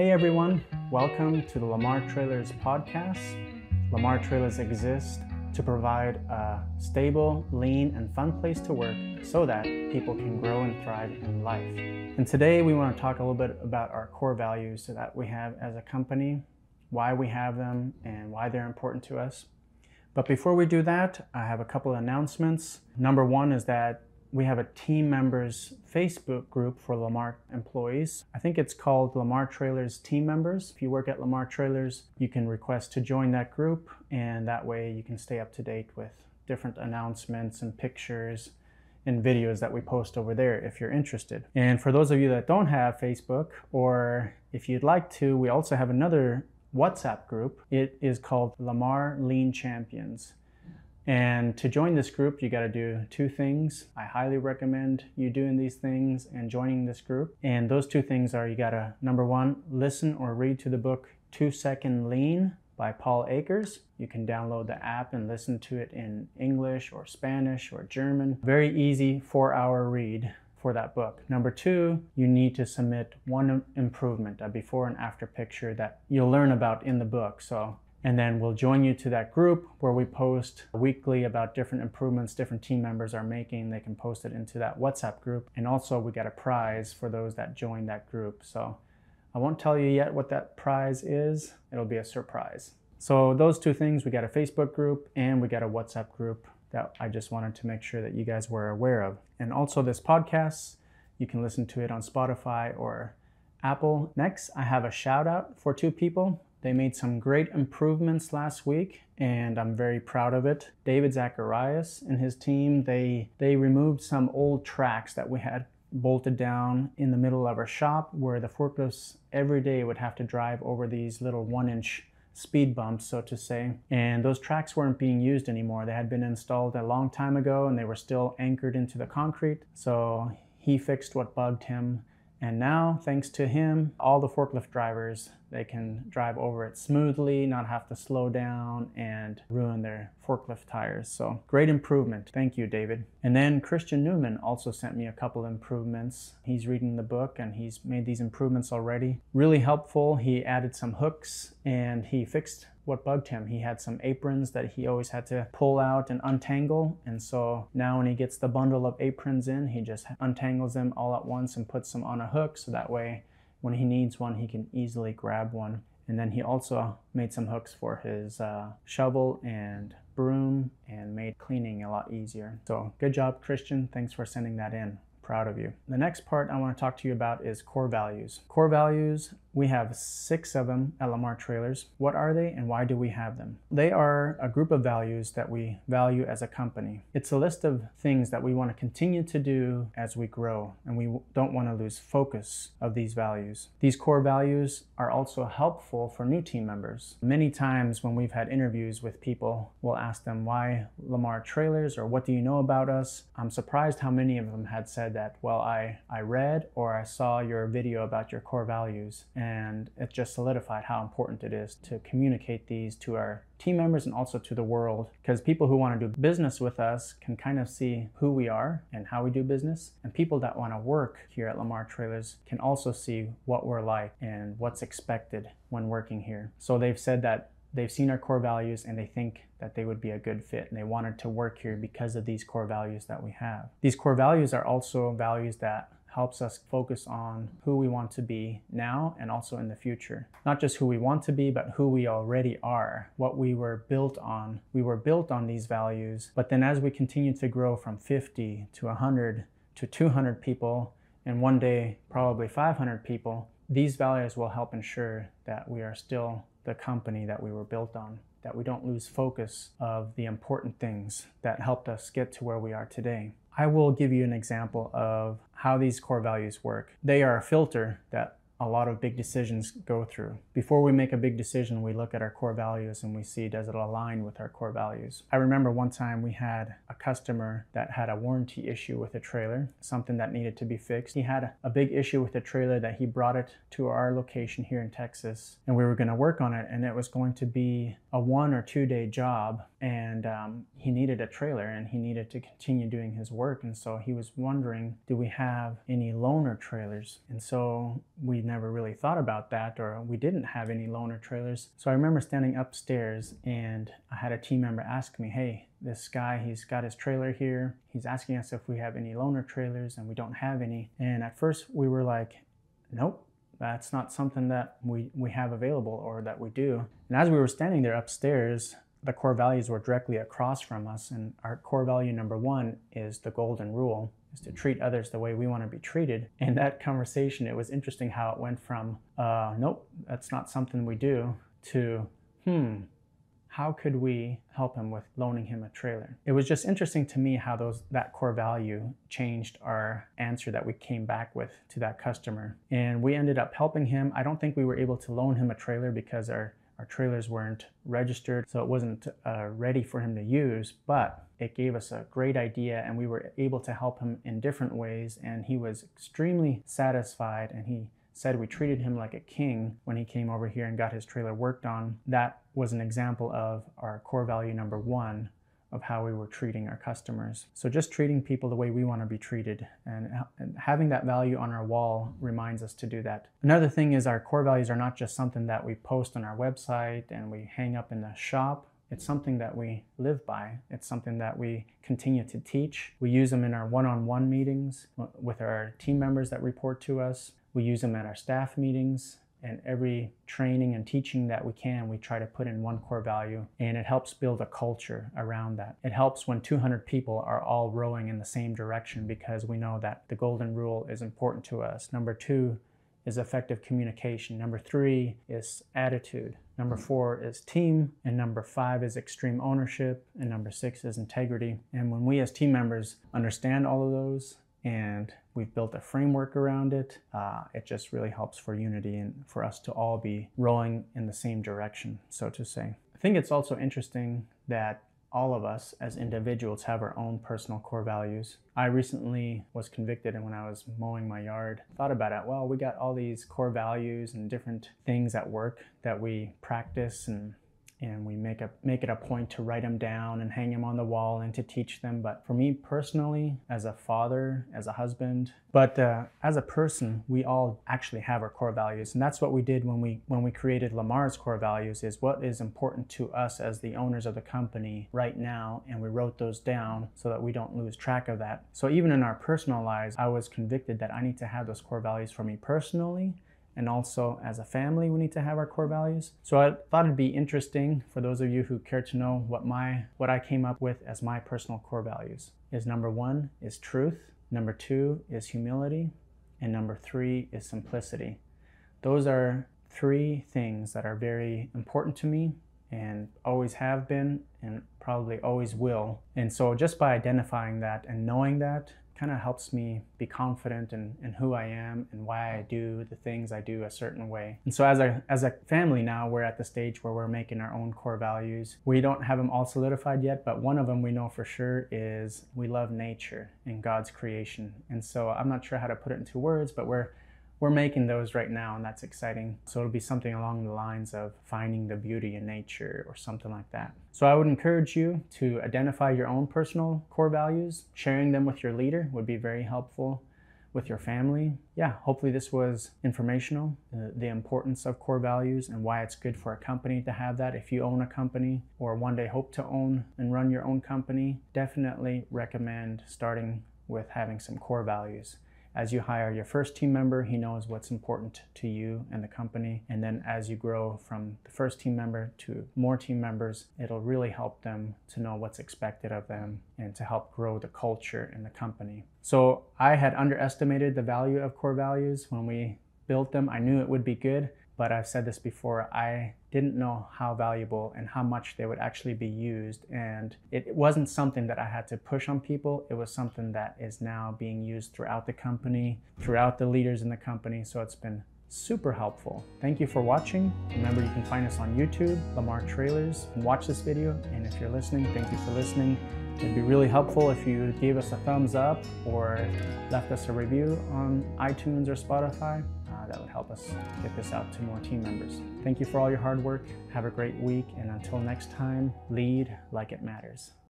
Hey everyone, welcome to the Lamar Trailers podcast. Lamar Trailers exists to provide a stable, lean, and fun place to work so that people can grow and thrive in life. And today we want to talk a little bit about our core values that we have as a company, why we have them, and why they're important to us. But before we do that, I have a couple of announcements. Number one is that we have a team members Facebook group for Lamar employees. I think it's called Lamar Trailers Team Members. If you work at Lamar Trailers, you can request to join that group, and that way you can stay up to date with different announcements and pictures and videos that we post over there if you're interested. And for those of you that don't have Facebook, or if you'd like to, we also have another WhatsApp group. It is called Lamar Lean Champions. And to join this group, you got to do two things. I highly recommend you doing these things and joining this group. And those two things are, you got to, number one, listen or read to the book 2 Second Lean by Paul Akers. You can download the app and listen to it in English or Spanish or German. Very easy 4-hour read for that book. Number two, you need to submit one improvement, a before and after picture that you'll learn about in the book. And then we'll join you to that group where we post weekly about different improvements different team members are making. They can post it into that WhatsApp group. And also we got a prize for those that join that group. So I won't tell you yet what that prize is. It'll be a surprise. So those two things, we got a Facebook group and we got a WhatsApp group that I just wanted to make sure that you guys were aware of. And also this podcast, you can listen to it on Spotify or Apple. Next, I have a shout out for two people. They made some great improvements last week, and I'm very proud of it. David Zacharias and his team, they removed some old tracks that we had bolted down in the middle of our shop where the forklifts every day would have to drive over these little 1-inch speed bumps, so to say. And those tracks weren't being used anymore. They had been installed a long time ago and they were still anchored into the concrete. So he fixed what bugged him. And now, thanks to him, all the forklift drivers, they can drive over it smoothly, not have to slow down and ruin their forklift tires. So great improvement. Thank you, David. And then Christian Newman also sent me a couple improvements. He's reading the book and he's made these improvements already. Really helpful. He added some hooks and he fixed what bugged him. He had some aprons that he always had to pull out and untangle. And so now when he gets the bundle of aprons in, he just untangles them all at once and puts them on a hook. So that way, when he needs one, he can easily grab one. And then he also made some hooks for his shovel and broom and made cleaning a lot easier. So good job, Christian. Thanks for sending that in. Proud of you. The next part I want to talk to you about is core values. Core values, we have 6 of them at Lamar Trailers. What are they and why do we have them? They are a group of values that we value as a company. It's a list of things that we want to continue to do as we grow, and we don't want to lose focus of these values. These core values are also helpful for new team members. Many times when we've had interviews with people, we'll ask them, why Lamar Trailers, or what do you know about us? I'm surprised how many of them had said that, well, I read or I saw your video about your core values, and it just solidified how important it is to communicate these to our team members and also to the world, because people who want to do business with us can kind of see who we are and how we do business, and people that want to work here at Lamar Trailers can also see what we're like and what's expected when working here. So they've said that they've seen our core values and they think that they would be a good fit, and they wanted to work here because of these core values that we have. These core values are also values that helps us focus on who we want to be now and also in the future. Not just who we want to be, but who we already are, what we were built on. We were built on these values, but then as we continue to grow from 50 to 100 to 200 people, and one day probably 500 people, these values will help ensure that we are still the company that we were built on, that we don't lose focus of the important things that helped us get to where we are today. I will give you an example of how these core values work. They are a filter that a lot of big decisions go through. Before we make a big decision, we look at our core values and we see, does it align with our core values? I remember one time we had a customer that had a warranty issue with a trailer, something that needed to be fixed. He had a big issue with the trailer that he brought it to our location here in Texas, and we were going to work on it, and it was going to be a 1 or 2 day job, and he needed a trailer and he needed to continue doing his work. And so he was wondering, do we have any loaner trailers? And so we never really thought about that, or we didn't have any loaner trailers. So I remember standing upstairs and I had a team member ask me, hey, this guy, he's got his trailer here. He's asking us if we have any loaner trailers, and we don't have any. And at first we were like, nope, that's not something that we have available or that we do. And as we were standing there upstairs, the core values were directly across from us. And our core value number 1 is the golden rule, is to treat others the way we want to be treated. And that conversation, it was interesting how it went from, nope, that's not something we do, to, how could we help him with loaning him a trailer? It was just interesting to me how that core value changed our answer that we came back with to that customer. And we ended up helping him. I don't think we were able to loan him a trailer because our trailers weren't registered, so it wasn't ready for him to use, but it gave us a great idea, and we were able to help him in different ways, and he was extremely satisfied, and he said we treated him like a king when he came over here and got his trailer worked on. That was an example of our core value number 1 of how we were treating our customers. So just treating people the way we want to be treated, and having that value on our wall reminds us to do that. Another thing is our core values are not just something that we post on our website and we hang up in the shop. It's something that we live by. It's something that we continue to teach. We use them in our one-on-one meetings with our team members that report to us. We use them at our staff meetings, and every training and teaching that we can, we try to put in one core value, and it helps build a culture around that. It helps when 200 people are all rowing in the same direction, because we know that the golden rule is important to us. Number 2 is effective communication. Number 3 is attitude. Number 4 is team, and number 5 is extreme ownership, and number 6 is integrity. And when we as team members understand all of those, and we've built a framework around it, it just really helps for unity and for us to all be rowing in the same direction, so to say. I think it's also interesting that all of us as individuals have our own personal core values. I recently was convicted, and when I was mowing my yard, thought about it. Well, we got all these core values and different things at work that we practice, and we make it a point to write them down and hang them on the wall and to teach them. But for me personally, as a father, as a husband, but as a person, we all actually have our core values. And that's what we did when we created Lamar's core values, is what is important to us as the owners of the company right now. And we wrote those down so that we don't lose track of that. So even in our personal lives, I was convicted that I need to have those core values for me personally. And also as a family, we need to have our core values. So I thought it'd be interesting for those of you who care to know what I came up with as my personal core values. Is number 1 is truth, number 2 is humility, and number 3 is simplicity. Those are 3 things that are very important to me, and always have been, and probably always will. And so just by identifying that and knowing that, kind of helps me be confident in who I am and why I do the things I do a certain way. And so as a family now, we're at the stage where we're making our own core values. We don't have them all solidified yet, but one of them we know for sure is we love nature and God's creation. And so I'm not sure how to put it into words, but we're making those right now, and that's exciting. So it'll be something along the lines of finding the beauty in nature or something like that. So I would encourage you to identify your own personal core values. Sharing them with your leader would be very helpful, with your family. Yeah, hopefully this was informational, the importance of core values and why it's good for a company to have that. If you own a company or one day hope to own and run your own company, definitely recommend starting with having some core values. As you hire your first team member, he knows what's important to you and the company. And then as you grow from the first team member to more team members, it'll really help them to know what's expected of them and to help grow the culture in the company. So I had underestimated the value of core values when we built them. I knew it would be good, but I've said this before, I didn't know how valuable and how much they would actually be used. And it wasn't something that I had to push on people. It was something that is now being used throughout the company, throughout the leaders in the company. So it's been super helpful. Thank you for watching. Remember, you can find us on YouTube, Lamar Trailers, and watch this video. And if you're listening, thank you for listening. It'd be really helpful if you gave us a thumbs up or left us a review on iTunes or Spotify. that would help us get this out to more team members. Thank you for all your hard work. Have a great week, and until next time, lead like it matters.